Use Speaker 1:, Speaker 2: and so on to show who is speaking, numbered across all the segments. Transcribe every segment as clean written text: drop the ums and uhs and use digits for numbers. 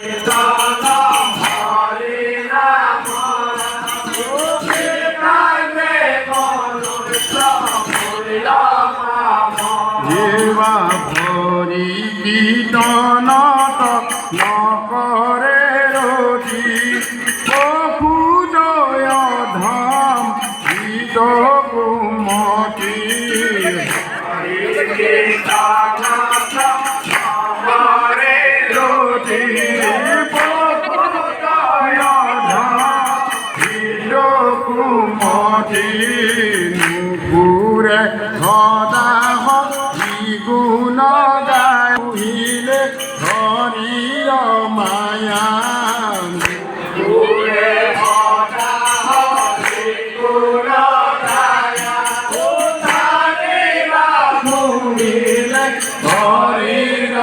Speaker 1: जीवा भरी कीर्तनत नकरे रति पूजय धाम गीत कुमति নুপুরে সদাহ গুণ গাইলে হরির মায়া হরির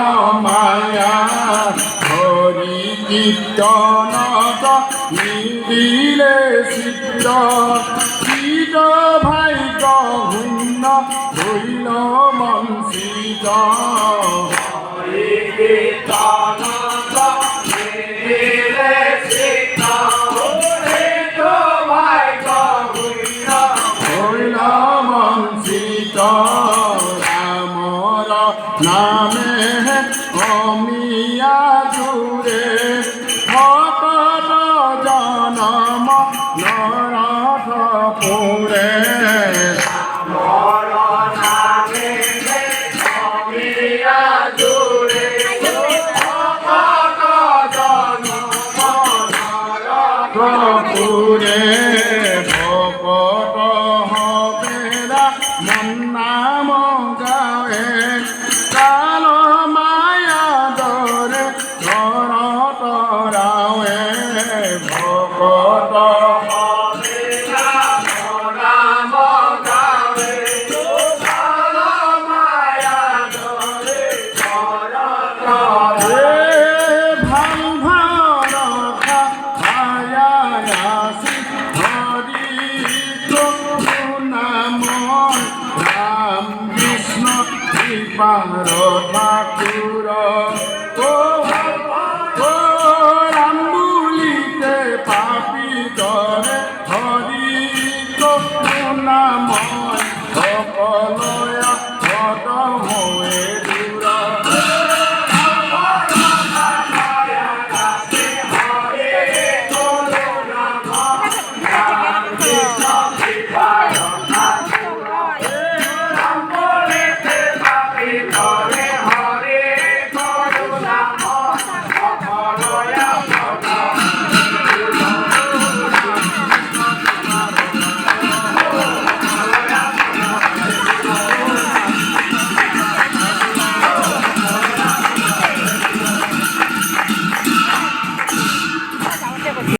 Speaker 1: মায়া হরি কীর্তনত নিদিলে চিত্ত চিত ভাই গহুন্ন হইল মঞ্চিত হরি কীর্তনত নিদিলে চিত্ত চিত ভাই গহুন্ন হইল মঞ্চিত রামর নামে অমিয়া জুড়ে ভকত জনম নরথপুরে রামর নামে অমিয়া জুড়ে ভকত জনম নরথপুরে ভকত হবেরা মন নাম গায়ে কাল মায়া দরে ধর তরাওয়ে